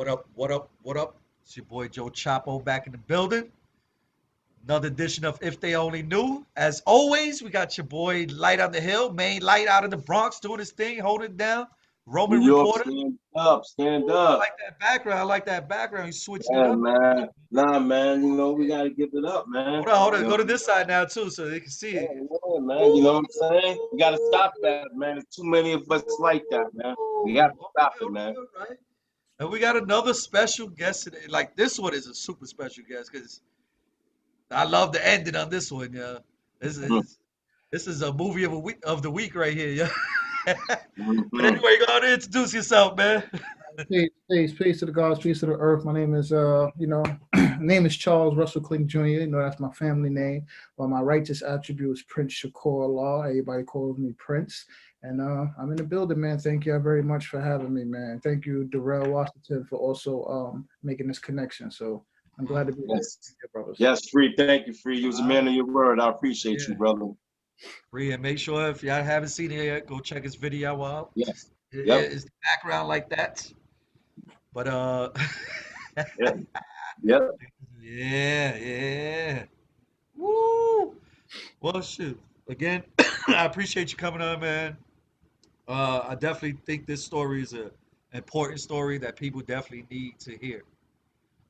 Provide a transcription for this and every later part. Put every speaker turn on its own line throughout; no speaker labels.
What up? What up? What up? It's your boy Joe Chapo back in the building. Another edition of If They Only Knew. As always, we got your boy Light on the Hill, main light out of the Bronx, doing his thing, holding it down.
New
Roman
York,
reporter.
stand up, stand
Ooh, I
up.
like that background. I like that background. He's switching it
Yeah,
up.
man. Nah, man, we gotta give it up, man.
Hold on. Go to this side now too, so they can see it.
Yeah, man. You know
Ooh,
what I'm saying? We gotta stop that, man. There's too many of us like that, man. We gotta stop it, man.
all right. And we got another special guest today. Like this one is a super special guest because I love the ending on this one. Yeah, this
Mhm,
is this is a movie of the week right here. Yeah. But
mhm.
anyway, go ahead and introduce yourself, man.
Peace to the gods, peace to the earth. My name is, name is Charles Russell Clink Jr. You know, that's my family name. But my righteous attribute is Prince Shakur Law. Everybody calls me Prince. And I'm in the building, man. Thank you very much for having me, man. Thank you, Darrell Washington, for also making this connection. So I'm glad to be here.
Yes.
Thank you, brothers.
Yes, Free. Thank you, Free. You was a
Ah,
man of your word. I appreciate you,
yeah.
brother.
Free and make sure if y'all haven't seen it yet, go check his video out.
Yes. Yep.
It's the background like that. But
Yep. Yep.
yeah. Woo! Well, shoot. Again, I appreciate you coming on, man. I definitely think this story is a important story that people definitely need to hear.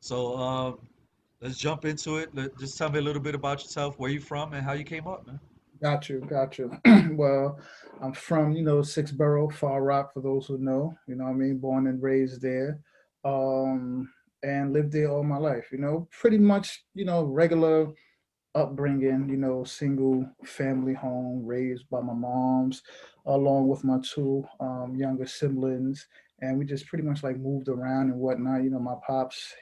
So let's jump into it. Just tell me a little bit about yourself, where you from, and how you came up, man.
Got you. Well, I'm from, Six Borough, Far Rock, for those who know, what I mean, born and raised there, um, and lived there all my life, pretty much, regular upbringing, single family home, raised by my moms, along with my two younger siblings. And we just pretty much like moved around and whatnot. My pops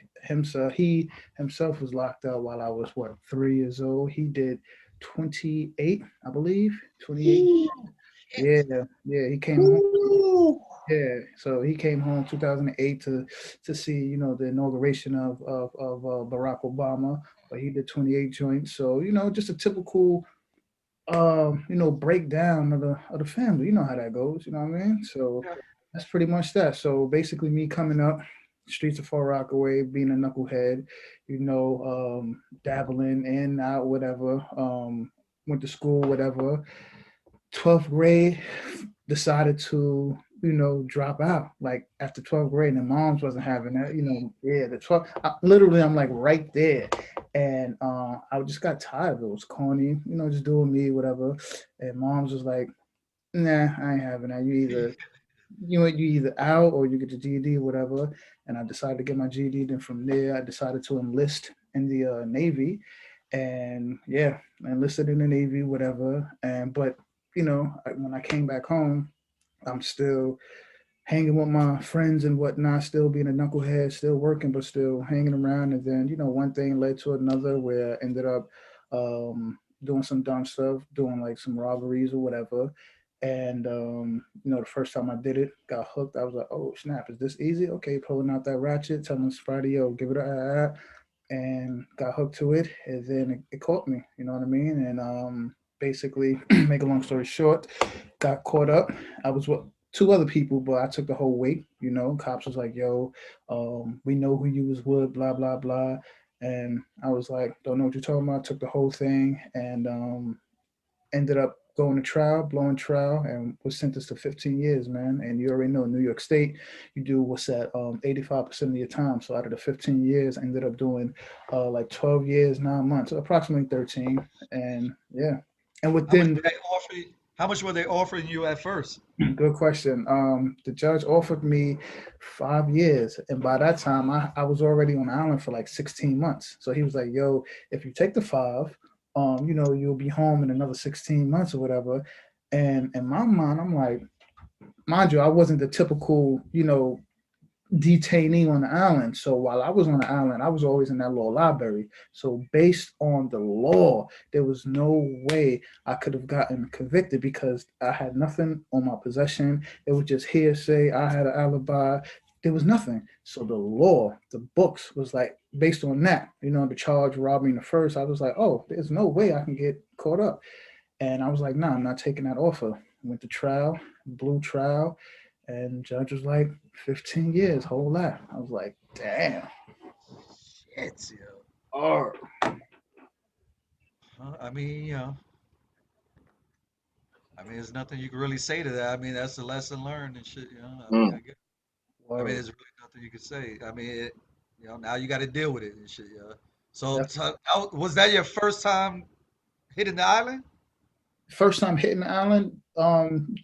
he himself was locked up while I was what 3 years old. He did 28, I believe. 28.
Ooh,
Yeah,
shit.
yeah. He came home.
Ooh.
Yeah, so he came home 2008 to see the inauguration of Barack Obama, but he did 28 joints. So just a typical breakdown of the family. You know how that goes. You know what I mean? So
Yeah.
that's pretty much that. So basically, me coming up streets of Far Rockaway, being a knucklehead, dabbling in out whatever. Went to school, whatever. 12th grade, decided to drop out like after 12th grade, and moms wasn't having that. Yeah, the 12 literally I'm like right there, and I just got tired of it. It was corny, just doing me, whatever. And moms was like, nah, I ain't having that. You either out or you get your GED, whatever. And I decided to get my GED. Then from there, I decided to enlist in the Navy, and yeah, I enlisted in the Navy, whatever. And but when I came back home, I'm still hanging with my friends and whatnot, still being a knucklehead, still working, but still hanging around. And then one thing led to another, where I ended up doing some dumb stuff, doing like some robberies or whatever. And the first time I did it, got hooked. I was like, "Oh snap! Is this easy?" Okay, pulling out that ratchet, telling Spidey, "Yo, give it and got hooked to it. And then it caught me. You know what I mean? And basically, make a long story short, got caught up. I was with two other people, but I took the whole weight. Cops was like, "Yo, we know who you was with," blah blah blah. And I was like, "Don't know what you're talking about." Took the whole thing, and ended up going to trial, blowing trial, and was sentenced to 15 years, man. And you already know, New York State, you do what's that, 85% of your time. So out of the 15 years, I ended up doing like 12 years, 9 months, so approximately 13. And yeah, and
How much
within
were they offering? How much were they offering you at first?
good question. The judge offered me 5 years, and by that time, I was already on the island for like 16 months. So he was like, "Yo, if you take the five, you'll be home in another 16 months or whatever." And in my mind, I'm like, mind you, I wasn't the typical, detainee on the island. So while I was on the island, I was always in that law library. So based on the law, there was no way I could have gotten convicted because I had nothing on my possession. It was just hearsay. I had an alibi. There was nothing. So the law, the books was like based on that. The charge robbing the first. I was like, oh, there's no way I can get caught up. And I was like, nah, I'm not taking that offer. Went to trial, blew trial, And judge was like, 15 years, whole lot. I was like, damn.
Shit, yo.
Oh,
I mean, there's nothing you can really say to that. I mean, that's a lesson learned and shit.
Mm.
I mean,
word.
there's really nothing you can say. I mean, now you got to deal with it and shit. So,
That's
was that your first time hitting the island?
first time hitting the island.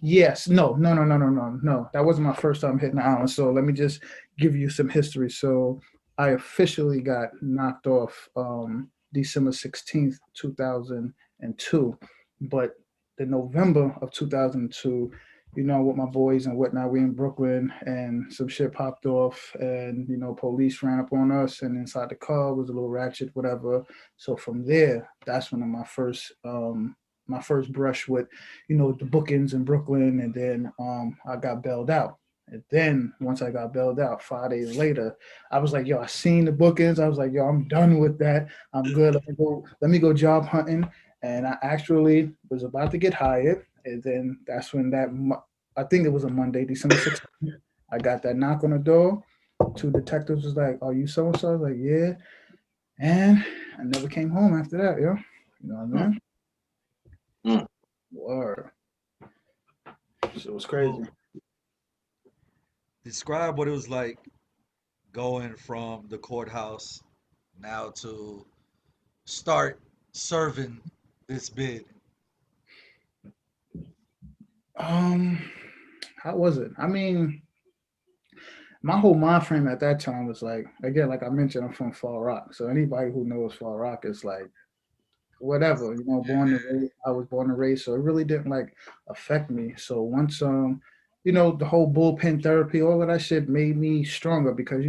Yes. No, no, no, no, no, no, no. That wasn't my first time hitting the island. So let me just give you some history. So I officially got knocked off December 16th, 2002. But the November of 2002, with my boys and whatnot, we in Brooklyn and some shit popped off and, police ran up on us and inside the car was a little ratchet, whatever. So from there, that's when my first brush with, the bookings in Brooklyn, and then I got bailed out. And then once I got bailed out, 5 days later, I was like, yo, I seen the bookings. I was like, yo, I'm done with that. I'm good. Let me go job hunting. And I actually was about to get hired. And then that's when I think it was a Monday, December 16th. I got that knock on the door. Two detectives was like, are you so and so? I was like, yeah. And I never came home after that, yo. You know what I
Mm.
mean?
Mm.
Word. So it was crazy.
Well, describe what it was like going from the courthouse now to start serving this bid.
Um, how was it? I mean, my whole mind frame at that time was like, again, like I mentioned, I'm from Fall Rock. So anybody who knows Fall Rock is like, whatever, born and raised, I was born and raised. So it really didn't like affect me. So once, the whole bullpen therapy, all of that shit made me stronger because,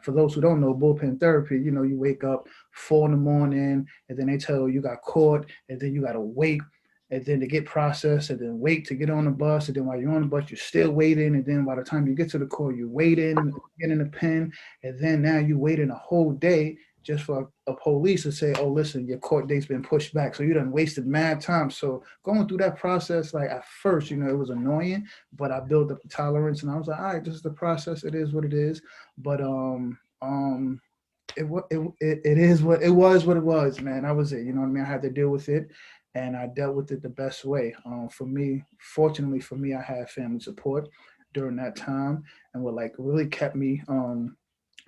for those who don't know bullpen therapy, you wake up 4 in the morning and then they tell you got caught and then you got to wait and then to get processed and then wait to get on the bus. And then while you're on the bus, you're still waiting. And then by the time you get to the court, you're waiting, getting the pen. And then now you waiting a whole day just for a police to say, oh, listen, your court date's been pushed back. So you done wasted mad time. So going through that process, like at first, it was annoying, but I built up the tolerance and I was like, all right, this is the process. It is what it is. But it is what it was, man. That was it. You know what I mean? I had to deal with it and I dealt with it the best way. For me, fortunately for me, I had family support during that time and what like really kept me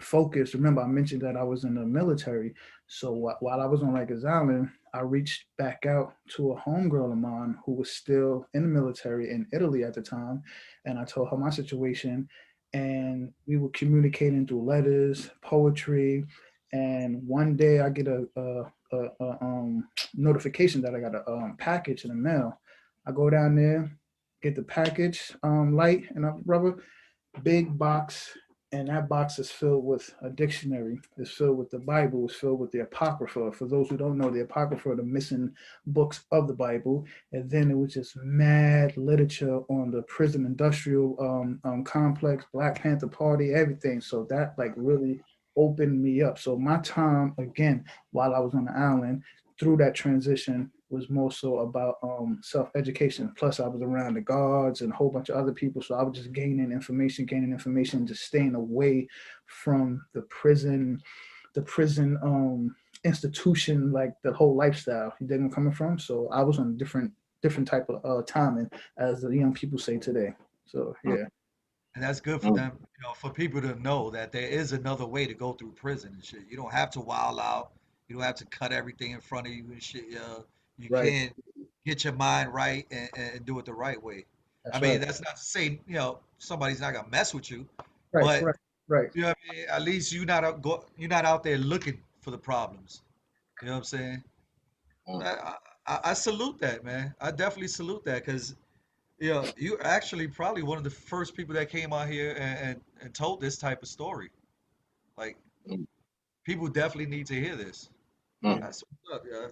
focused. Remember, I mentioned that I was in the military. So while I was on Rikers Island, I reached back out to a homegirl of mine who was still in the military in Italy at the time. And I told her my situation. And we were communicating through letters, poetry. And one day I get a notification that I got a package in the mail. I go down there, get the package, light and a rubber, big box, and that box is filled with a dictionary. It's filled with the Bible. It's filled with the Apocrypha. For those who don't know, the Apocrypha are the missing books of the Bible. And then it was just mad literature on the prison industrial complex, Black Panther Party, everything. So that like really opened me up. So my time again, while I was on the island, through that transition was more so about self-education. Plus, I was around the guards and a whole bunch of other people, so I was just gaining information, just staying away from the prison institution, like the whole lifestyle. You dig where I'm coming from? So I was on a different type of timing, as the young people say today. So
Mm.
yeah,
And that's good for
Mm.
them, for people to know that there is another way to go through prison and shit. You don't have to wild out. You don't have to cut everything in front of you and shit. You
right.
can get your mind right and do it the right way. I
That's
mean,
right.
that's not to say, somebody's not gonna mess with you,
Right.
but
Right. Right.
you know what I mean? At least you're not out there looking for the problems. You know what I'm saying?
Mm.
I salute that, man. I definitely salute that because you're actually probably one of the first people that came out here and told this type of story. Like,
Mm.
people definitely need to hear this.
Mm.
That's what's up, yeah.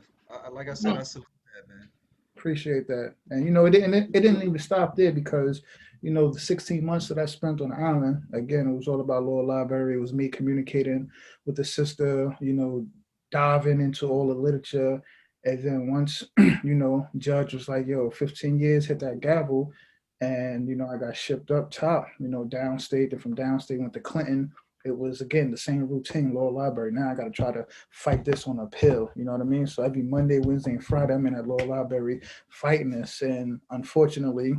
Like I said,
Mm.
I salute that, man.
Appreciate that. And it didn't even stop there because the 16 months that I spent on the island, again, it was all about law library. It was me communicating with the sister, diving into all the literature. And then once, judge was like, yo, 15 years, hit that gavel. And, I got shipped up top, downstate. And from downstate went to Clinton. It was, again, the same routine, lower library. Now I got to try to fight this on uphill. You know what I mean? So every Monday, Wednesday, and Friday, I'm in that lower library fighting this. And unfortunately,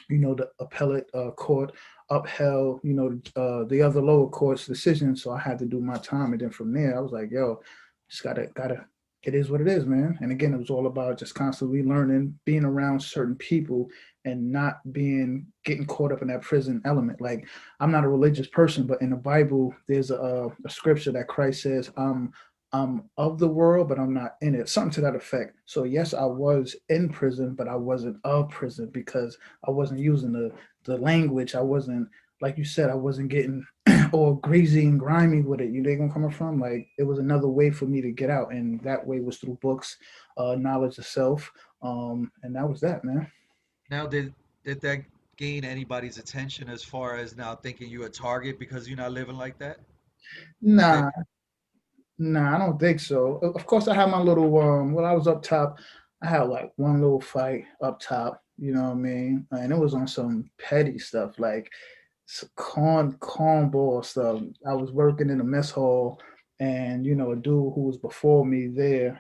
the appellate court upheld, the other lower court's decision. So I had to do my time. And then from there, I was like, yo, just gotta, it is what it is, man. And again, it was all about just constantly learning, being around certain people and not getting caught up in that prison element. Like, I'm not a religious person, but in the Bible, there's a scripture that Christ says, I'm of the world, but I'm not in it. Something to that effect. So yes, I was in prison, but I wasn't of prison because I wasn't using the language. I wasn't, like you said, I wasn't getting all greasy and grimy with it. You know where I'm coming from? Like, it was another way for me to get out, and that way was through books, knowledge of self, and that was that, man.
Now, did that gain anybody's attention as far as now thinking you a target because you're not living like that? Did they?
Nah, nah, I don't think so. Of course, I had my little when I was up top, I had like one little fight up top. You know what I mean? And it was on some petty stuff, like cornball stuff. I was working in a mess hall, and a dude who was before me there,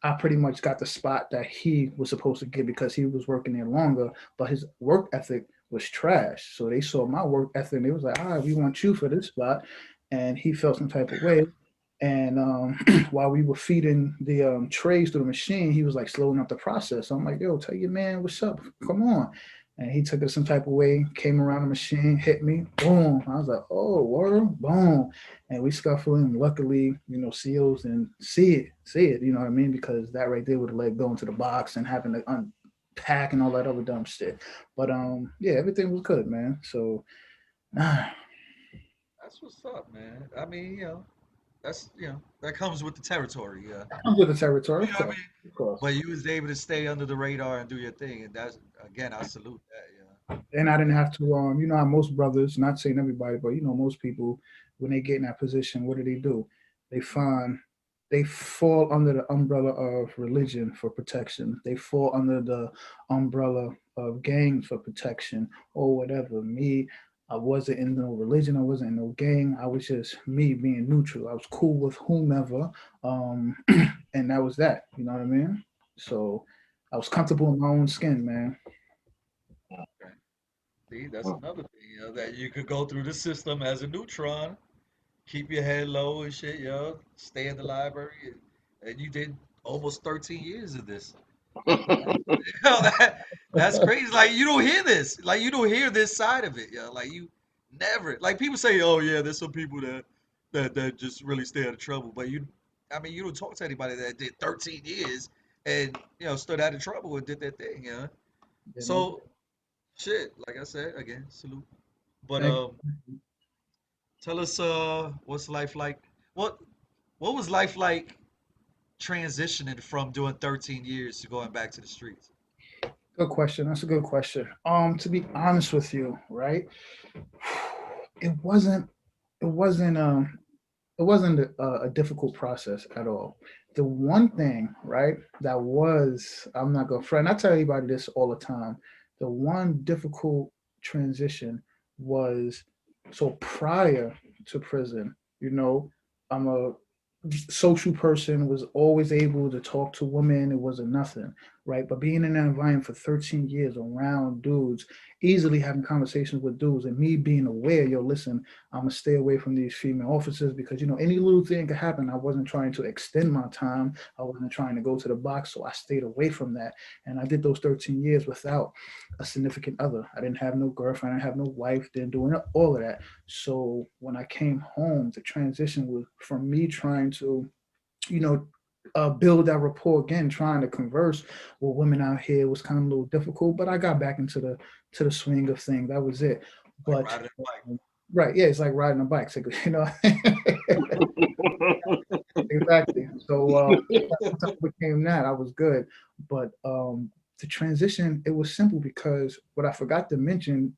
I pretty much got the spot that he was supposed to get because he was working there longer, but his work ethic was trash. So they saw my work ethic and they was like, all right, we want you for this spot. And he felt some type of way. And while we were feeding the trays through the machine, he was like slowing up the process. So I'm like, yo, tell your man what's up. Come on. And he took it some type of way, came around the machine, hit me, boom. I was like, oh, word, boom. And we scuffled, and luckily, CEOs didn't see it, you know what I mean? Because that right there would have led going to the box and having to unpack and all that other dumb shit. But yeah, everything was good, man. So
That's what's up, man. I mean, that's that comes with the territory. Yeah,
I'm with the territory,
you
of
know what I
course,
mean.
of course.
But you was able to stay under the radar and do your thing, and that's again, I salute that.
And I didn't
Yeah,
have to, how most brothers, not saying everybody, but most people, when they get in that position, what do? They find they fall under the umbrella of religion for protection. They fall under the umbrella of gangs for protection or whatever. Me, I wasn't in no religion. I wasn't in no gang. I was just me being neutral. I was cool with whomever, um, and that was that. You know what I mean? So I was comfortable in my own skin, man.
okay. See, that's another thing, that you could go through the system as a neutron, keep your head low and shit, stay in the library, and you did almost 13 years of this. That's crazy. Like you don't hear this. Like you don't hear this side of it. Like you never. Like people say, oh yeah, there's some people that just really stay out of trouble. But I mean, you don't talk to anybody that did 13 years and stood out of trouble and did their thing.
You know.
So shit. Like I said again, salute. But
Thank
tell us what's life like? What what was life like transitioning from doing 13 years to going back to the streets?
Good question. That's a good question. To be honest with you, right? It wasn't. It wasn't. It wasn't a difficult process at all. The one thing, right, that was, I'm not gonna front. I tell everybody this all the time. The one difficult transition was, so prior to prison, I'm a social person, was always able to talk to women. It wasn't nothing, right? But being in that environment for 13 years around dudes, easily having conversations with dudes, and me being aware, yo, listen, I'm gonna stay away from these female officers because any little thing could happen. I wasn't trying to extend my time. I wasn't trying to go to the box, so I stayed away from that. And I did those 13 years without a significant other. I didn't have no girlfriend. I didn't have no wife. Didn't do all of that. So when I came home, the transition was from me trying to, you know, build that rapport again, trying to converse with women out here was kind of a little difficult, but I got back into the swing of things. That was it.
Like
But
riding a bike.
right, yeah, it's like riding a bike, so, exactly. So once I became that, I was good. But the transition, it was simple because what I forgot to mention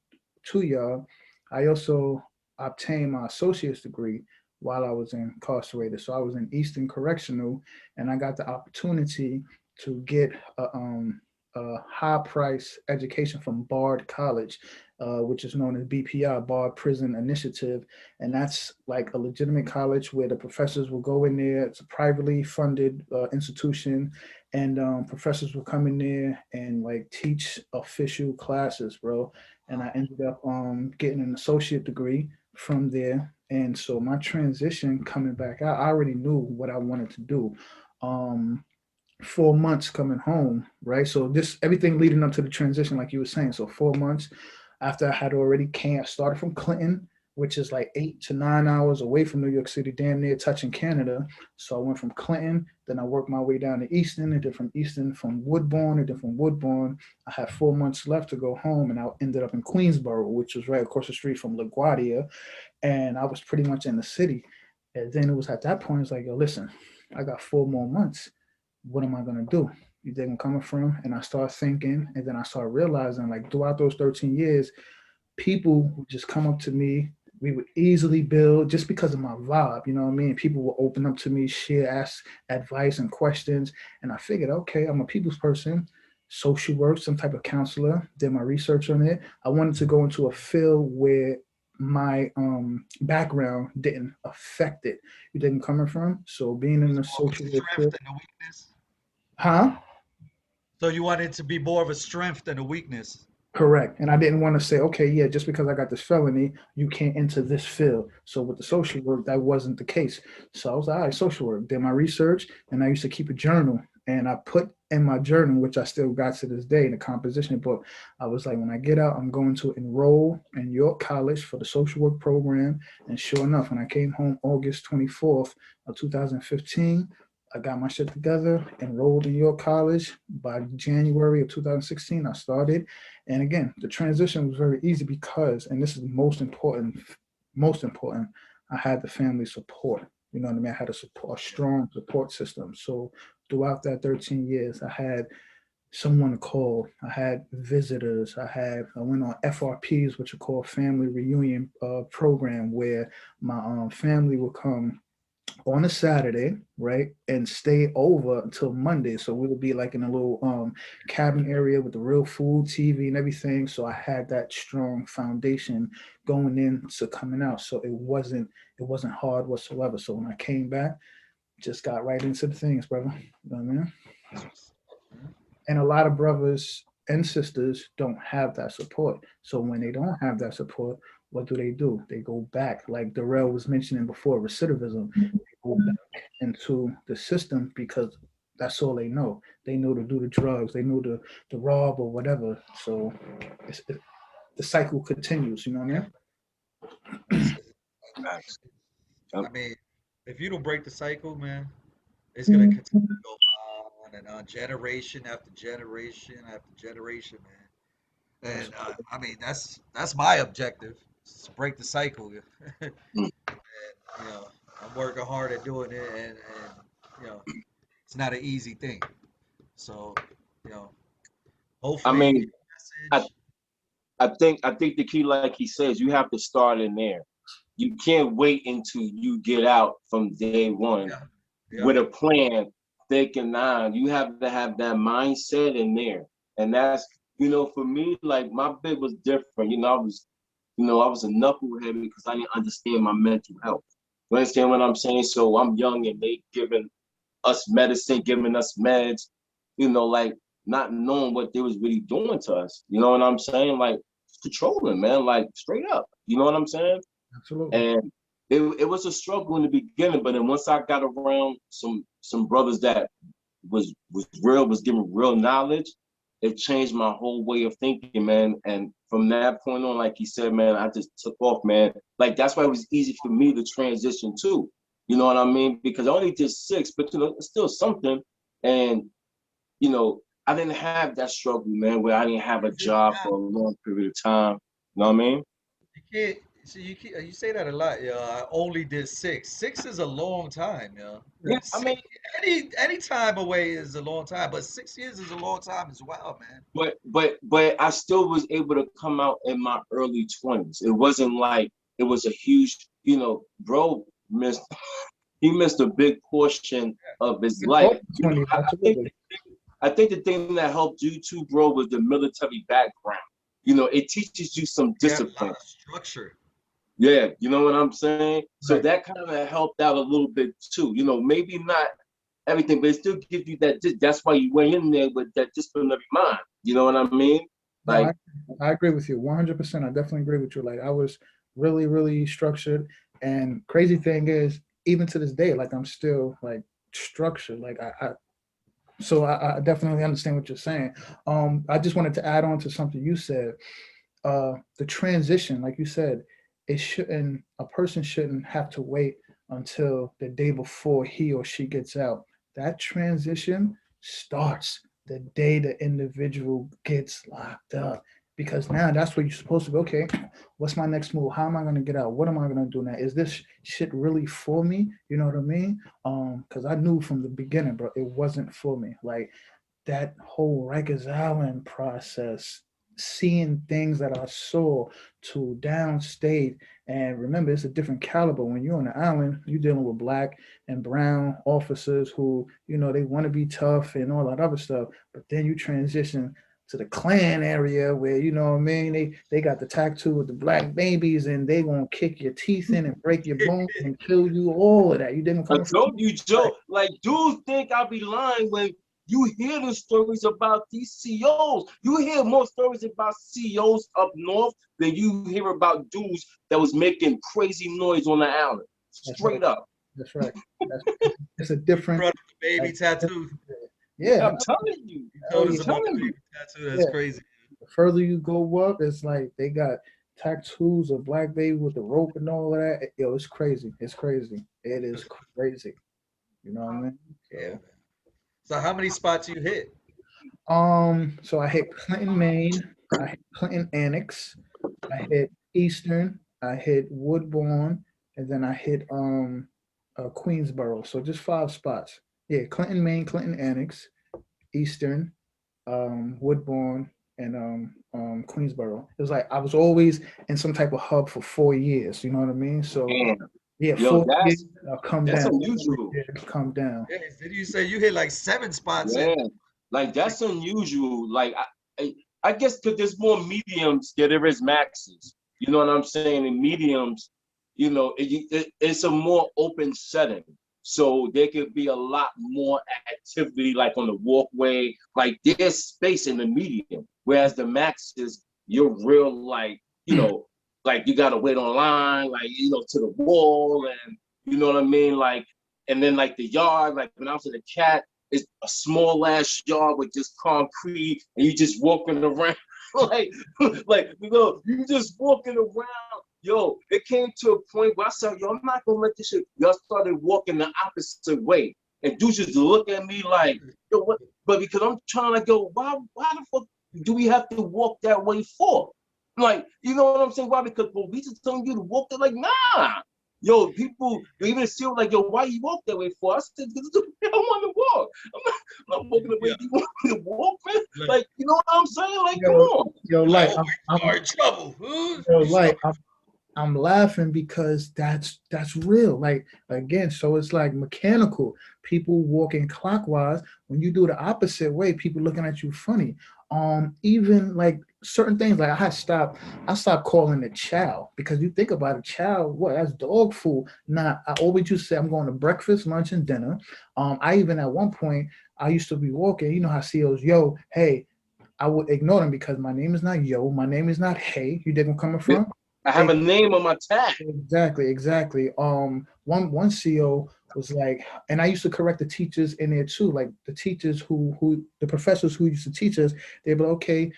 to y'all, I also obtained my associate's degree while I was incarcerated. So I was in Eastern Correctional, and I got the opportunity to get high price education from Bard College, which is known as BPI, Bard Prison Initiative. And that's like a legitimate college where the professors will go in there. It's a privately funded institution, and professors will come in there and like teach official classes, bro. And I ended up getting an associate degree from there. And so my transition coming back out, I already knew what I wanted to do. Um, 4 months coming home, right? So this everything leading up to the transition, like you were saying. So 4 months after I had already came, I started from Clinton, which is like 8 to 9 hours away from New York City, damn near touching Canada. So I went from Clinton, then I worked my way down to Easton, and then from Easton from Woodbourne, and then from Woodbourne, I had 4 months left to go home, and I ended up in Queensboro, which was right across the street from LaGuardia, and I was pretty much in the city. And then it was at that point, it's like, yo, listen, I got 4 more months. What am I gonna do? You think I'm coming from? And I start thinking, and then I start realizing, like throughout those 13 years, people would just come up to me. We would easily build just because of my vibe, you know what I mean? People will open up to me, share, ask advice and questions. And I figured, okay, I'm a people's person, social work, some type of counselor, did my research on it. I wanted to go into a field where my background didn't affect it. You didn't coming from. So being in the
More of a
social work
strength
field,
than a weakness.
huh?
So you want it to be more of a strength than a weakness.
Correct. And I didn't want to say, okay, yeah, just because I got this felony, you can't enter this field. So with the social work, that wasn't the case. So I was like, all right, social work. Did my research, and I used to keep a journal. And I put in my journal, which I still got to this day in the composition book, I was like, when I get out, I'm going to enroll in York College for the social work program. And sure enough, when I came home August 24th of 2015, I got my shit together, enrolled in York College. By January of 2016, I started. And again, the transition was very easy because, and this is most important, I had the family support. You know what I mean? I had a strong support system. So throughout that 13 years, I had someone to call. I had visitors. I went on FRPs, which are called family reunion program, where my family would come on a Saturday, right, and stay over until Monday. So we would be like in a little cabin area with the real food, TV, and everything. So I had that strong foundation going in to coming out. So it wasn't hard whatsoever. So when I came back, just got right into the things, brother. You know what I mean? And a lot of brothers and sisters don't have that support. So when they don't have that support, what do? They go back, like Darrell was mentioning before, recidivism. They go back into the system because that's all they know. They know to do the drugs, they know to rob or whatever. So the cycle continues. You know what I
Yeah.
mean?
Facts.
I mean, if you don't break the cycle, man, it's gonna continue to go on and on, generation after generation after generation, man.
That's
And I mean, that's my objective, is to break the cycle. And
Mm.
you know, I'm working hard at doing it, and you know, it's not an easy thing. So, you know,
I
hopefully
mean,
your
I,
message.
I think the key, like he says, you have to start in there. You can't wait until you get out from day one
Yeah, yeah,
with a plan, thinking on. You have to have that mindset in there. And that's, for me, like my bit was different. I was a knucklehead because I didn't understand my mental health. You understand what I'm saying? So I'm young and they giving us medicine, giving us meds, like not knowing what they was really doing to us. You know what I'm saying? Like controlling, man, like straight up. You know what I'm saying?
absolutely.
And it was a struggle in the beginning, but then once I got around some brothers that was giving real knowledge, it changed my whole way of thinking, man. And from that point on, like he said, man, I just took off, man. Like that's why it was easy for me to transition too. You know what I mean? Because I only did 6, but it's still something. And I didn't have that struggle, man, where I didn't have a job for a long period of time. You know what I mean?
You can't. So you say that a lot. Yeah, I only did 6. 6 is a long time. Yeah,
Yeah, I
six,
mean,
any time away is a long time, but 6 years is a long time as well, man.
but I still was able to come out in my early 20s. It wasn't like it was a huge, bro he missed a big portion of his life.
Over 20,
I think
absolutely.
I think the thing that helped you too, bro, was the military background. You know, it teaches you some
You have a lot
discipline.
of structure.
Yeah, you know what I'm saying? So
Right.
that kind of helped out a little bit too. You know, maybe not everything, but it still gives you that. That's why you went in there with that disciplinary mind. You know what I mean?
No,
Like,
I agree with you 100%. I definitely agree with you. Like I was really, really structured. And crazy thing is, even to this day, like I'm still like structured. Like I definitely understand what you're saying. I just wanted to add on to something you said. The transition, like you said, a person shouldn't have to wait until the day before he or she gets out. That transition starts the day the individual gets locked up. Because now that's where you're supposed to be. Okay, what's my next move? How am I going to get out? What am I going to do now? Is this shit really for me? You know what I mean? Because I knew from the beginning, bro, it wasn't for me. Like that whole Rikers Island process, seeing things that I saw to downstate. And remember, it's a different caliber. When you're on the island, you're dealing with black and brown officers who, you know, they want to be tough and all that other stuff. But then you transition to the Klan area where, you know what I mean, they got the tattoo with the black babies and they gonna kick your teeth in and break your bones and kill you, all of that. You didn't
I
come from
told you, Joe, like, dudes think I'll be lying when you hear the stories about these COs. You hear more stories about COs up north than you hear about dudes that was making crazy noise on the island.
that's right.
Straight up.
That's right. It's a different,
Brought up the baby
like,
tattoo.
yeah,
I'm telling you.
You
hell
told
I'm
us
yeah,
about the
telling you.
baby tattoo. That's
yeah.
crazy.
The further you go up, it's like they got tattoos of black baby with the rope and all of that. Yo, it's crazy. It's crazy. It is crazy. You know what I mean?
Yeah, man.
So,
So how many spots you hit?
so I hit Clinton, Maine. I hit Clinton Annex. I hit Eastern. I hit Woodbourne, and then I hit Queensboro. So just 5 spots. Yeah, Clinton, Maine, Clinton Annex, Eastern, Woodbourne, and Queensboro. It was like I was always in some type of hub for 4 years. You know what I mean? So
Damn.
yeah,
Yo,
4 years. I'll come
that's
down.
unusual.
Yeah, come down.
Yeah, did you say you hit like 7 spots
Yeah.
in?
Like that's unusual. Like I guess because there's more mediums than there is maxes. You know what I'm saying? In mediums, you know, it's a more open setting. So there could be a lot more activity, like on the walkway. Like there's space in the medium. Whereas the maxes, you're real like, you know, like you gotta wait online, like to the wall, and you know what I mean? Like, and then like the yard, like when I was in the cat, it's a small ass yard with just concrete, and you just walking around like, you just walking around. Yo, it came to a point where I said, yo, I'm not gonna let this shit. Y'all started walking the opposite way, and dudes just look at me like, yo, what? But because I'm trying to go, why the fuck do we have to walk that way for? Like, you know what I'm saying? Why? Because police is telling you to walk there. Like, nah. Yo, people, you even see like, yo, why you walk that way for? I said, because I want to walk. I'm not walking the way
Yeah.
you want me to walk, man.
Like,
Like, you know what I'm saying? Like, come
Yo,
on.
yo,
like,
like
oh, you are in trouble.
yo,
You start.
like I'm laughing because that's real. Like again, so it's like mechanical. People walking clockwise. When you do the opposite way, people looking at you funny. Even like certain things, like I stopped calling it chow because you think about it, chow, what that's dog food. Nah, I always used to say I'm going to breakfast, lunch, and dinner. I even at one point I used to be walking. You know how CEOs, yo, hey, I would ignore them because my name is not yo, my name is not hey. You dig where I'm coming from?
I have a name on my tag.
Exactly. One CEO was like, and I used to correct the teachers in there too, like the teachers who the professors who used to teach us. They'd be like, okay,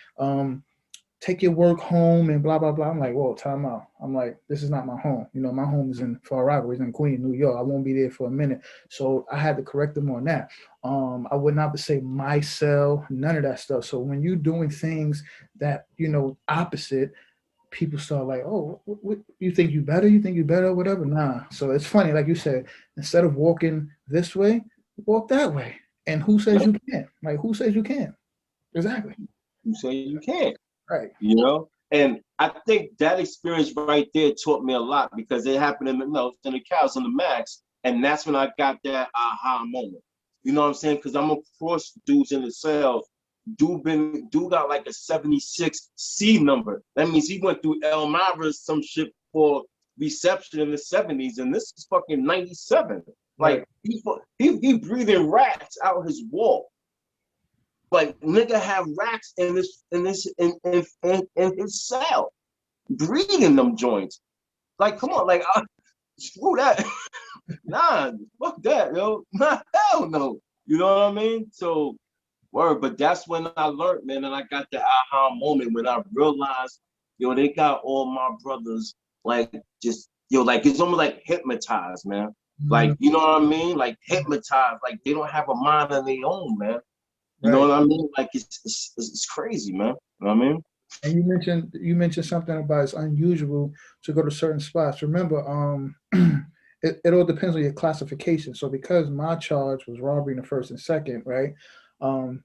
take your work home and blah blah blah. I'm like, whoa, time out. I'm like, this is not my home. You know, my home is in Far Rockaway, it's in Queens, New York. I won't be there for a minute. So I had to correct them on that. I would not say my cell, none of that stuff. So when you're doing things that opposite, people start like, oh, what, you think you better? You think you better? Whatever. Nah. So it's funny, like you said, instead of walking this way, walk that way. And who says
Yep.
you can't? Like, who says you can't? Exactly.
You say you can't,
Right.
you know? And I think that experience right there taught me a lot because it happened in the cows on the max. And that's when I got that aha moment. You know what I'm saying? Because I'm across dudes in the cell. Dude got like a 76 C number. That means he went through Elmira some shit for reception in the 70s, and this is fucking 97.
Right.
Like he breathing rats out his wall. Like nigga have rats in his cell, breathing them joints. Like come on, like screw that. Nah, fuck that, yo. Nah, hell no. You know what I mean? So word, but that's when I learned, man, and I got the aha moment when I realized, yo, they got all my brothers like just, yo, like it's almost like hypnotized, man. Like, you know what I mean? Like hypnotized, like they don't have a mind of their own, man. You know what I mean? Like it's crazy, man. You know what I mean?
And you mentioned something about it's unusual to go to certain spots. Remember, it all depends on your classification. So because my charge was robbery in the first and second, right?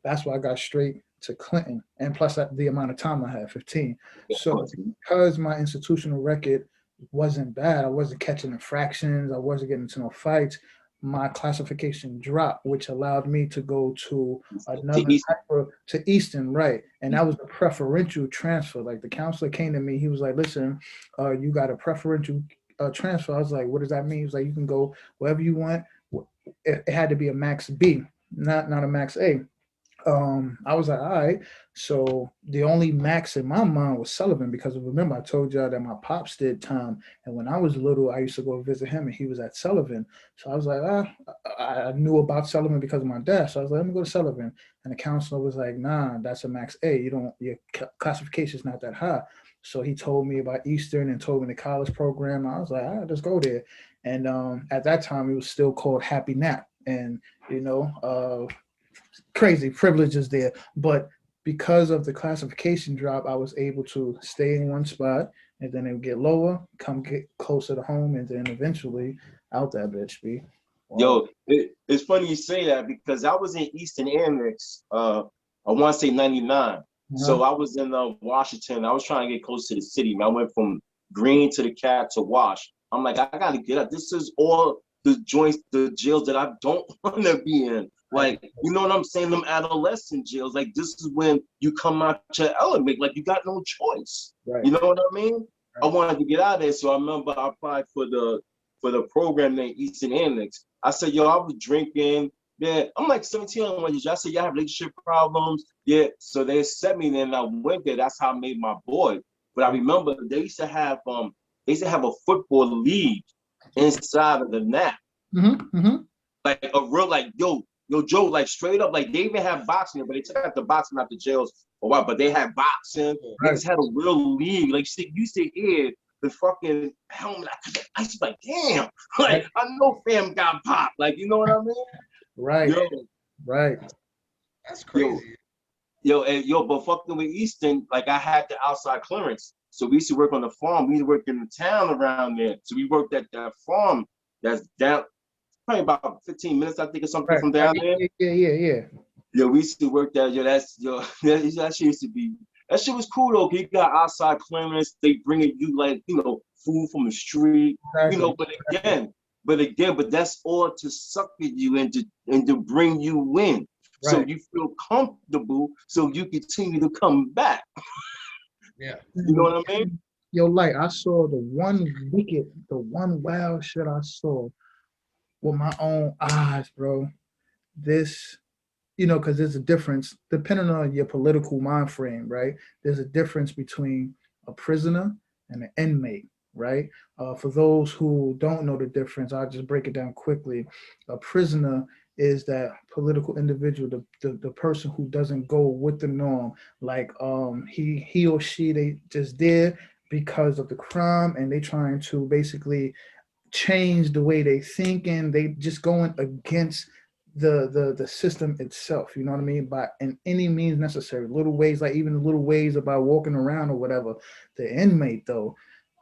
That's why I got straight to Clinton, and plus the amount of time I had, 15. So because my institutional record wasn't bad, I wasn't catching infractions, I wasn't getting into no fights. My classification dropped, which allowed me to go to another to Easton, right? And that was a preferential transfer. Like the counselor came to me, he was like, "Listen, you got a preferential transfer." I was like, "What does that mean?" He was like, "You can go wherever you want." It had to be a max B, not a max A. I was like, all right. So the only max in my mind was Sullivan, because remember I told y'all that my pops did time, and when I was little, I used to go visit him, and he was at Sullivan. So I was like, I knew about Sullivan because of my dad. So I was like, let me go to Sullivan, and the counselor was like, nah, that's a max A. Your classification is not that high. So he told me about Eastern and told me the college program. I was like, all right, let's go there. And at that time, it was still called Happy Nap, and crazy privileges there, but because of the classification drop, I was able to stay in one spot, and then it would get lower, come get closer to home, and then eventually out that bitch. Be
wow. Yo, it's funny you say that because I was in Eastern Annex. I want to say 99. So I was in Washington. I was trying to get close to the city. I went from Green to the Cat to Wash. I'm like, I gotta get up. This is all the joints, the jails that I don't want to be in. Like, you know what I'm saying? Them adolescent jails. Like, this is when you come out your element. Like, you got no choice. Right. You know what I mean? Right. I wanted to get out of there. So I remember I applied for the program named Eastern Annex. I said, yo, I was drinking. Yeah, I'm like 17 on one. I said, y'all have relationship problems. Yeah. So they accept me, and I went there. That's how I made my boy. But I remember they used to have a football league inside of the NAP. Like a real, like, yo, Joe, like straight up, like they even have boxing, but they took out the boxing out the jails a while, but they had boxing. Right. Niggas had a real league. Like you used to hear the fucking helmet. I was like, damn, like I know fam got popped. Like, you know what I mean?
Right. Right.
That's crazy.
But fucking with Easton, like I had the outside clearance. So we used to work on the farm. We used to work in the town around there. So we worked at that farm that's down probably about 15 minutes, I think, or something from down there.
Yeah.
Yeah, we used to work there. That shit used to be, that shit was cool though. You got outside clearance. They bringing you like, food from the street, but that's all to sucker you and to bring you in. Right. So you feel comfortable, so you continue to come back.
Yeah.
You know what I mean?
Yo, like I saw the one wild shit I saw with my own eyes, bro. This, because there's a difference depending on your political mind frame, right? There's a difference between a prisoner and an inmate, right? For those who don't know the difference, I'll just break it down quickly. A prisoner is that political individual, the person who doesn't go with the norm, like he or she, they just there because of the crime, and they trying to basically change the way they think, and they just going against the system itself, you know what I mean, by in any means necessary, little ways, like even the little ways about walking around or whatever. The inmate though,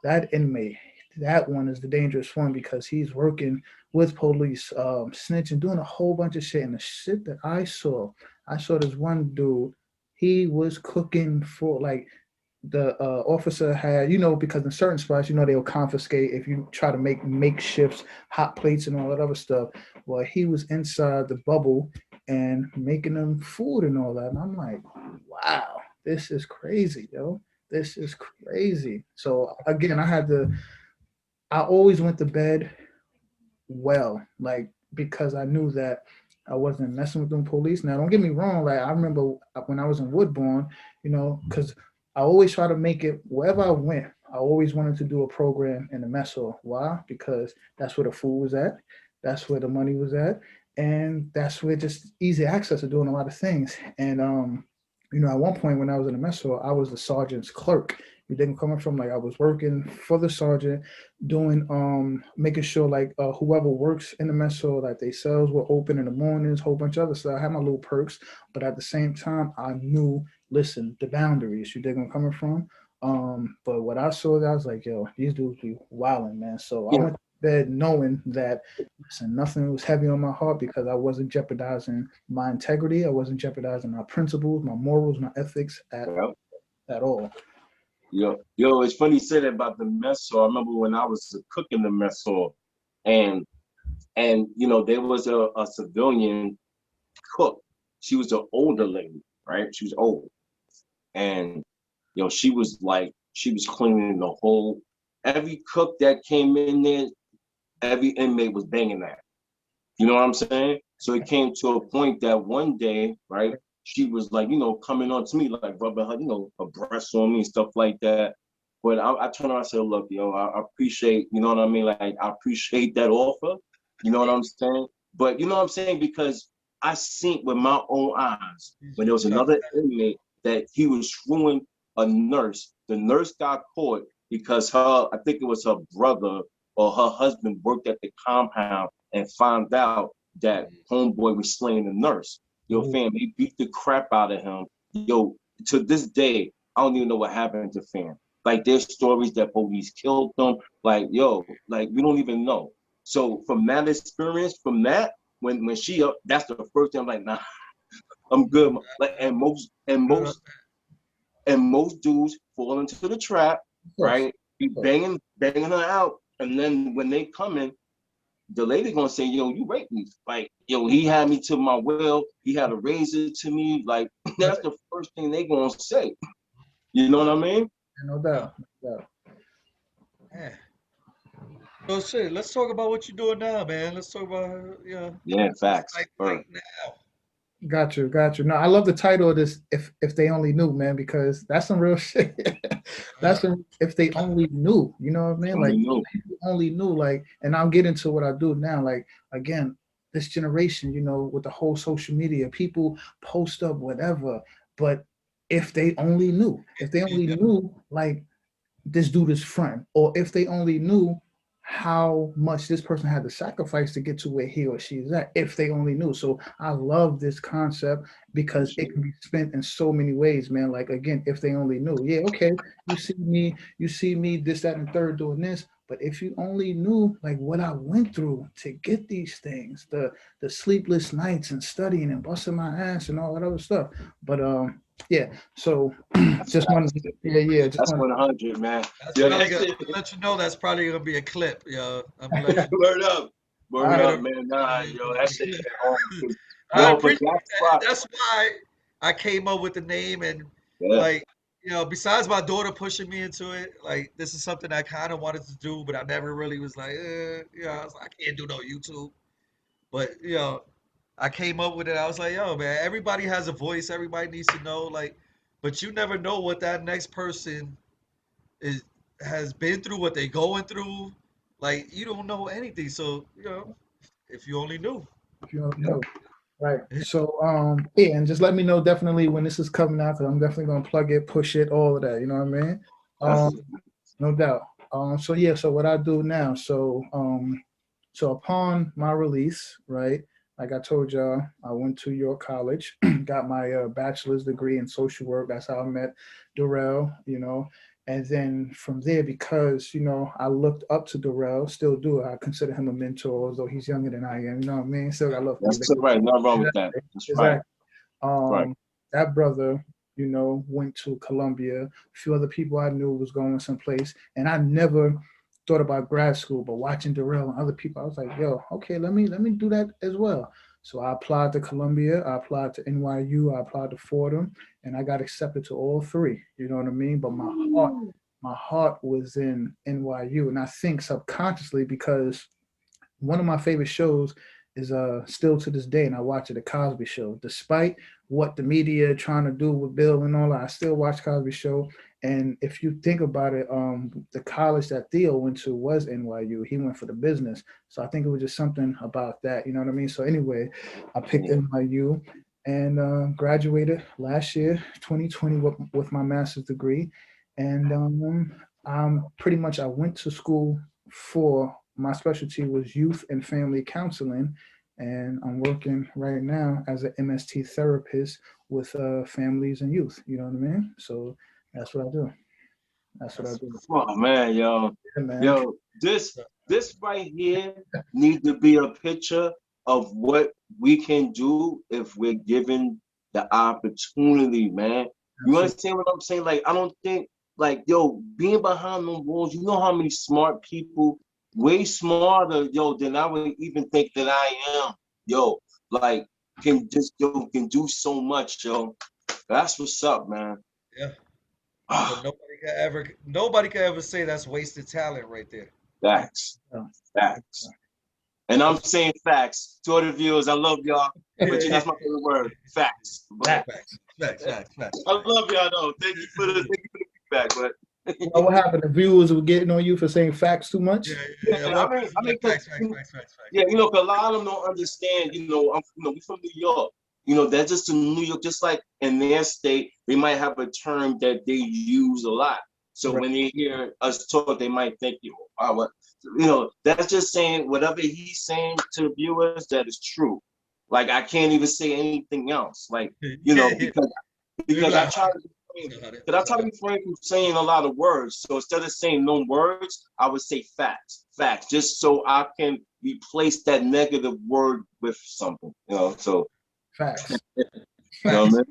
that one is the dangerous one, because he's working with police, snitching, doing a whole bunch of shit. And the shit that I saw this one dude, he was cooking for, like, the officer had, because in certain spots, they'll confiscate if you try to make makeshifts, hot plates, and all that other stuff. Well, he was inside the bubble and making them food and all that. And I'm like, wow, this is crazy, yo. This is crazy. So again, I always went to bed well, like, because I knew that I wasn't messing with them police. Now, don't get me wrong. Like, I remember when I was in Woodbourne, because I always try to make it wherever I went. I always wanted to do a program in the mess hall. Why? Because that's where the food was at. That's where the money was at. And that's where just easy access to doing a lot of things. And, at one point when I was in the mess hall, I was the sergeant's clerk. You didn't come from, like, I was working for the sergeant, doing making sure, like, whoever works in the mess hall, like, they cells were open in the mornings, whole bunch of other stuff. I had my little perks, but at the same time I knew, listen, the boundaries, you dig where I'm coming from. But what I saw, I was like, yo, these dudes be wilding, man. So I
Yeah.
went to bed knowing that, listen, nothing was heavy on my heart, because I wasn't jeopardizing my integrity, I wasn't jeopardizing my principles, my morals, my ethics at all.
Yo, it's funny you said that about the mess hall. I remember when I was a cook in the mess hall, and there was a civilian cook. She was an older lady, right? She was old, and she was cleaning the whole. Every cook that came in there, every inmate was banging that. You know what I'm saying? So it came to a point that one day, right, she was like, coming on to me, like rubbing her, her breasts on me and stuff like that. But I turned around and said, look, I appreciate, you know what I mean? Like, I appreciate that offer. You know what I'm saying? But you know what I'm saying? Because I seen with my own eyes when there was another inmate that he was screwing a nurse. The nurse got caught because I think it was her brother or her husband worked at the compound and found out that homeboy was slaying the nurse. Yo, fam, he beat the crap out of him. Yo, to this day, I don't even know what happened to fam. Like, there's stories that police killed them. Like, yo, like, we don't even know. So from that experience, from that, when she up, that's the first thing I'm like, nah, I'm good. Like, and most dudes fall into the trap, right? Be banging her out, and then when they come in, the lady gonna say, yo, you raped me. Like, yo, he had me to my will. He had a razor to me. Like, that's the first thing they gonna say. You know what I mean?
No doubt.
Man. So shit, let's talk about what you're doing now, man. Let's talk about
Yeah, facts.
like now.
Got you. No, I love the title of this. If they only knew, man, because that's some real shit. That's some, if they only knew. You know what I mean? Like, if they only knew. Like, and I'll get into what I do now. Like, again, this generation, with the whole social media, people post up whatever. But if they only knew, like, this dude is front, or if they only knew how much this person had to sacrifice to get to where he or she is at, if they only knew. So I love this concept because it can be spent in so many ways, man. Like, again, if they only knew. Yeah, okay, you see me, this, that, and third doing this. But if you only knew, like, what I went through to get these things, the sleepless nights and studying and busting my ass and all that other stuff. But yeah, so just one,
That's 100, man.
Let you know that's probably gonna be a clip, yo. I'm gonna let you
Word up, man. Nah, yo, that shit hit home.
I appreciate that. That's why I came up with the name, and like, besides my daughter pushing me into it, like, this is something I kind of wanted to do, but I never really was like, I was like, I can't do no YouTube. But I came up with it. I was like, yo, man, everybody has a voice. Everybody needs to know, like, but you never know what that next person has been through, what they going through. Like, you don't know anything. So, if you only knew.
If you don't know. Right. So yeah, and just let me know definitely when this is coming out, because I'm definitely gonna plug it, push it, all of that. You know what I mean? No doubt. So yeah, so what I do now, so upon my release, right? Like I told y'all, I went to York College, got my bachelor's degree in social work. That's how I met Darrell, And then from there, because, I looked up to Darrell, still do. I consider him a mentor, although he's younger than I am. You know what I mean? Still got love for
That's right. Nothing wrong with that. That's right.
That brother, you know, went to Columbia. A few other people I knew was going someplace, and I never thought about grad school, but watching Darrell and other people, I was like, yo, okay, let me do that as well. So I applied to Columbia, I applied to NYU, I applied to Fordham, and I got accepted to all three. You know what I mean? But my heart was in NYU, and I think subconsciously because one of my favorite shows is still to this day, and I watch it, The Cosby Show. Despite what the media trying to do with Bill and all that, I still watch Cosby Show. And if you think about it, the college that Theo went to was NYU. He went for the business, so I think it was just something about that. You know what I mean? So anyway, I picked NYU and graduated last year, 2020, with my master's degree. And I'm pretty much I went to school for my specialty was youth and family counseling, and I'm working right now as an MST therapist with families and youth. You know what I mean? So that's what I do. That's what I do.
Oh man, yo,
Yeah, man.
yo, this right here needs to be a picture of what we can do if we're given the opportunity, man. You understand what I'm saying? Like, I don't think, like, yo, being behind those walls, you know how many smart people, way smarter, yo, than I would even think that I am, yo, like, can do so much, yo. That's what's up, man.
Yeah. But nobody can ever say that's wasted talent right there.
Facts. Facts. And I'm saying facts to all the viewers. I love y'all, but that's my favorite word. Facts.
Facts.
I love y'all though. Thank you for the feedback. But
what happened? The viewers were getting on you for saying facts too much.
Facts.
Yeah, you know, 'cause a lot of them don't understand. We from New York. You know, that's just in New York. Just like in their state, they might have a term that they use a lot. So when they hear us talk, they might think, what? You know, that's just saying whatever he's saying to the viewers that is true. Like I can't even say anything else. Like because I try to refrain from saying a lot of words. So instead of saying no words, I would say facts, just so I can replace that negative word with something. You know, so
facts.
You know what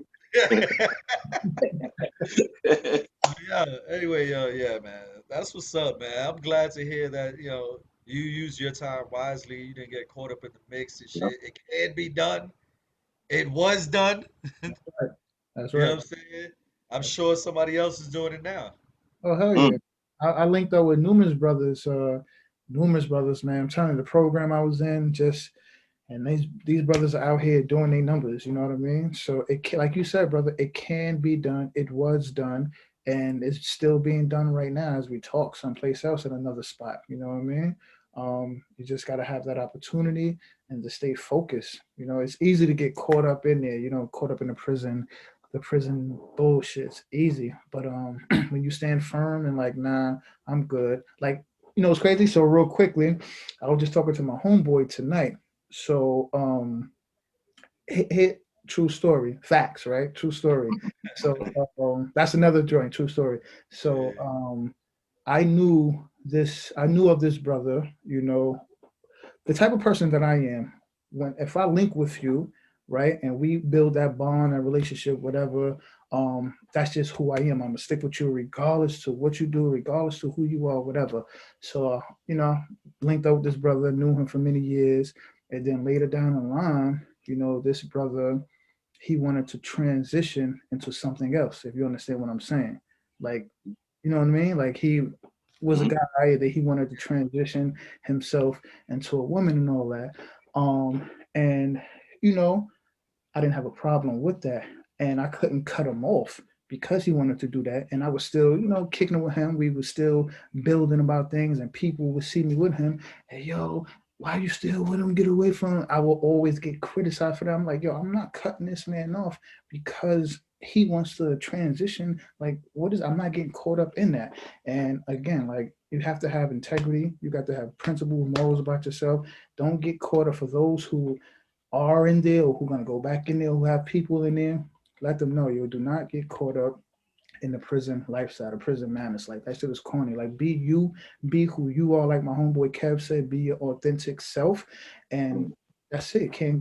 Yeah. Anyway, yeah, man. That's what's up, man. I'm glad to hear that, you use your time wisely. You didn't get caught up in the mix and shit. It can be done. It was done.
That's
You know
right.
what I'm saying? I'm sure somebody else is doing it now.
Oh hell yeah! I linked up with numerous brothers. Man. I'm telling you, the program I was in and these brothers are out here doing their numbers. You know what I mean? So it can, like you said, brother, it can be done. It was done, and it's still being done right now as we talk someplace else in another spot. You know what I mean? You just got to have that opportunity and to stay focused. You know, it's easy to get caught up in there. You know, caught up in the prison bullshit's easy. But when you stand firm and like, nah, I'm good. Like, it's crazy. So real quickly, I was just talking to my homeboy tonight. So hit true story, facts, right? True story. So that's another joint, true story. So I knew of this brother, the type of person that I am. If I link with you, right, and we build that bond, that relationship, whatever, that's just who I am. I'm gonna stick with you regardless to what you do, regardless to who you are, whatever. So linked up with this brother, knew him for many years, and then later down the line, this brother, he wanted to transition into something else, if you understand what I'm saying. Like, you know what I mean? Like he was a guy that he wanted to transition himself into a woman and all that. And I didn't have a problem with that. And I couldn't cut him off because he wanted to do that. And I was still, kicking it with him. We were still building about things, and people would see me with him. Hey, yo, why are you still with him? Get away from him. I will always get criticized for that. I'm like, yo, I'm not cutting this man off because he wants to transition. Like, I'm not getting caught up in that. And again, like, you have to have integrity. You got to have principles, morals about yourself. Don't get caught up for those who are in there or who are going to go back in there, who have people in there. Let them know, do not get caught up in the prison lifestyle, the prison madness. Like, that shit is corny. Like, be you, be who you are. Like my homeboy Kev said, be your authentic self. And that's it. You can't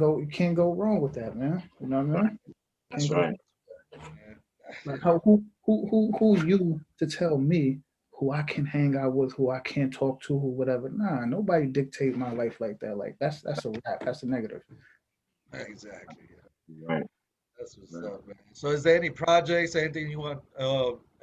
go wrong with that, man. You know what I mean?
That's right.
Like who you to tell me who I can hang out with, who I can't talk to, who whatever. Nah, nobody dictate my life like that. Like that's a wrap. That's a negative.
Exactly. Yeah.
Right.
That's what's
Right.
up, man. So, is there any projects, anything you want,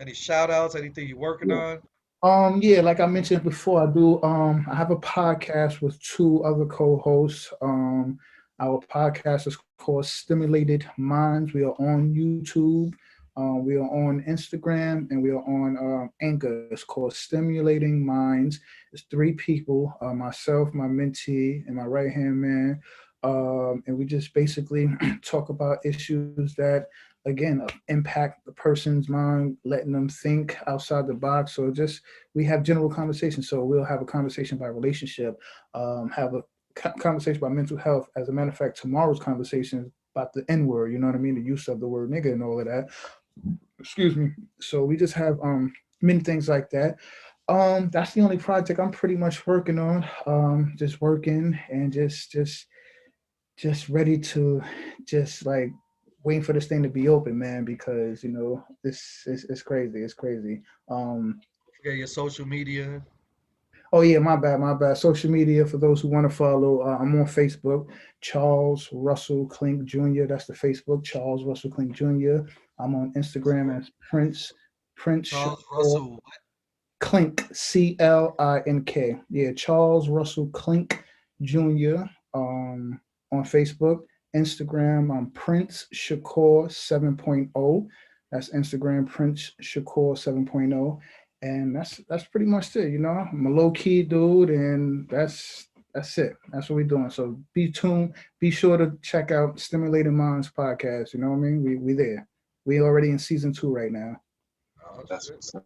any shout outs, anything you're working
Yeah.
on?
Yeah, like I mentioned before, I have a podcast with two other co-hosts. Our podcast is called Stimulated Minds. We are on YouTube, we are on Instagram, and we are on Anchor. It's called Stimulating Minds. It's three people, myself, my mentee, and my right-hand man. And we just basically talk about issues that again impact the person's mind, letting them think outside the box. So just we have general conversations. So we'll have a conversation about relationship, have a conversation about mental health. As a matter of fact, tomorrow's conversation is about the N word. You know what I mean? The use of the word nigga and all of that. Excuse me. So we just have many things like that. That's the only project I'm pretty much working on. Just working and just ready to just like waiting for this thing to be open, man, because you know this is it's crazy. It's crazy. Um,
Don't forget your social media.
Oh yeah, my bad. Social media for those who want to follow. I'm on Facebook, Charles Russell Clink Jr. That's the Facebook, Charles Russell Clink Jr. I'm on Instagram as Prince
Charles
Shakur
Russell.
Clink Clinkk. Yeah, Charles Russell Clink Jr. On Facebook, Instagram. I'm Prince Shakur 7.0. That's Instagram Prince Shakur 7.0. And that's pretty much it. You know, I'm a low key dude, and that's it. That's what we're doing. So be tuned. Be sure to check out Stimulating Minds podcast. You know what I mean? We there. We already in season 2 right now.
Oh,
That's
shit.
what's up.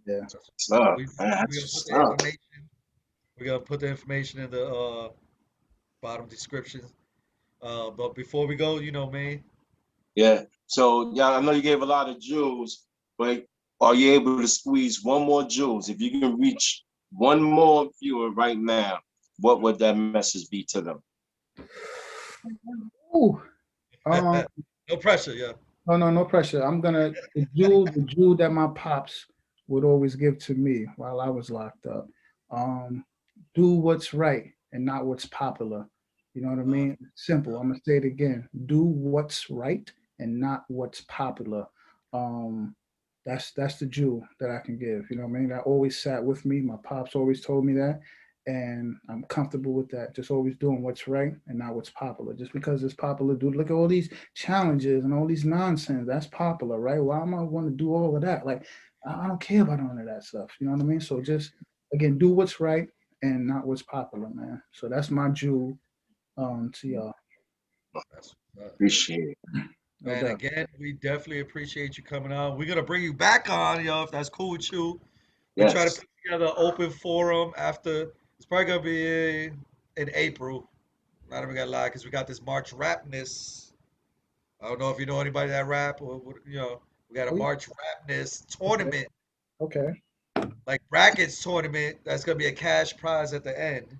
Yeah.
That's
What's
what's up.
up, man?
We
That's
gonna put
what's
the
up.
information. We gonna put the information in the bottom description. But before we go, you know me.
Yeah. So, yeah, I know you gave a lot of jewels, but are you able to squeeze one more jewels? If you can reach one more viewer right now, what would that message be to them?
Ooh. Um,
No pressure, yeah.
Oh no, no pressure. I'm gonna the jewel that my pops would always give to me while I was locked up. Um, do what's right and not what's popular. You know what I
Uh,
mean? Simple. I'm gonna say it again. Do what's right and not what's popular. Um, that's the jewel that I can give. You know what I mean? That always sat with me. My pops always told me that, and I'm comfortable with that. Just always doing what's right and not what's popular. Just because it's popular, dude. Look at all these challenges and all these nonsense. That's popular, right? Why am I want to do all of that? Like, I don't care about none of that stuff. You know what I mean? So just again, do what's right and not what's popular, man. So that's my jewel to y'all.
that's, uh,
Appreciate it.
No
man,
doubt.
again, we definitely appreciate you coming on. We're gonna bring you back on, yo, if that's cool with you. We try to
Yes.
put together an open forum after. It's probably gonna be in April. Not even gonna lie, because we got this March Rapness. I don't know if you know anybody that rap or you know. We got a
Oh, yeah.
March Rapness
Okay.
tournament,
Okay.
like brackets tournament. That's gonna be a cash prize at the end.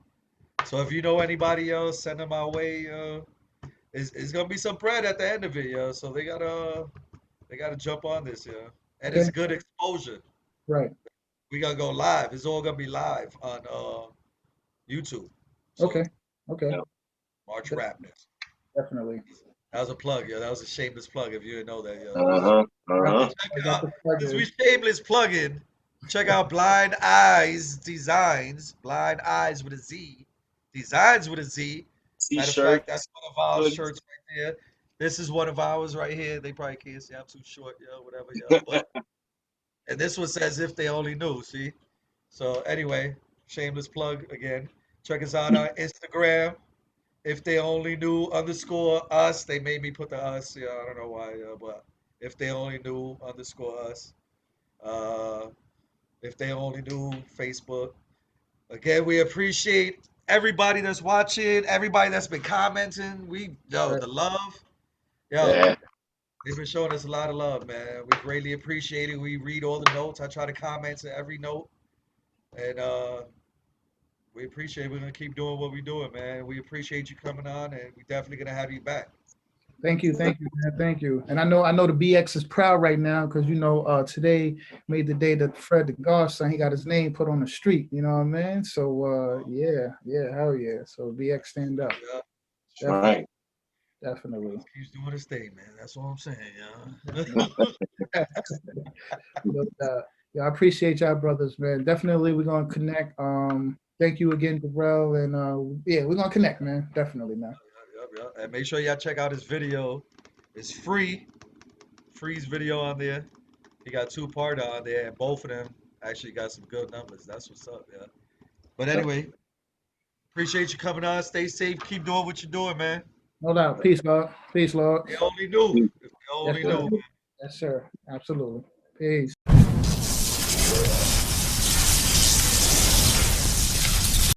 So if you know anybody else, send them our way. It's gonna be some bread at the end of it, yo. So they gotta jump on this, yo. And it's
Okay.
good exposure.
Right.
We gotta go live. It's all gonna be live on YouTube. So
Okay. Okay.
Yeah.
March
De-
Rapness.
Definitely.
That was a plug, yo. That was a shameless plug if you didn't know that, yo.
Uh-huh.
I,
Uh-huh.
Check
I got
out
the plug
since we
in.
shameless plugging. Check out Blind Eyes Designs. Blind Eyes with a Z. Designs with a Z. Matter of fact, that's
T-shirts,
one of our
hoodies.
shirts right there. This is one of ours right here. They probably can't see I'm too short, yo, whatever, yo. But and this one says if they only knew, see? So anyway, shameless plug again. Check us out on Instagram. If they only knew underscore us, they made me put the us. Yeah, I don't know why, but if they only knew underscore us. Uh, if they only knew Facebook. Again, we appreciate everybody that's watching, everybody that's been commenting.
Right.
The love, yo,
Yeah.
they've been showing us a lot of love, man. We greatly appreciate it. We read all the notes. I try to comment to every note, and we appreciate it. We're gonna keep doing what we're doing, man. We appreciate you coming on, and we definitely gonna have you back.
Thank you, man. Thank you. And I know the BX is proud right now because today made the day that Fred the Godson, he got his name put on the street. You know what I mean? So yeah, hell yeah. So BX stand up.
Yeah,
Definitely,
Right.
definitely.
keeps doing his thing, man. That's what I'm saying, yeah.
No doubt. Yeah, I appreciate y'all brothers, man. Definitely we're gonna connect. Thank you again, Darrell, and yeah, we're gonna connect, man. Definitely, man.
Yep. And make sure y'all check out his video. It's free. Free's video on there. He got two-part on there, and both of them actually got some good numbers. That's what's up, yeah. But anyway, appreciate you coming on. Stay safe. Keep doing what you're doing, man.
No doubt. Peace, Lord. Peace, Lord.
They only knew. If they
Yes,
only
sir.
knew, man.
Yes, sir. Absolutely. Peace.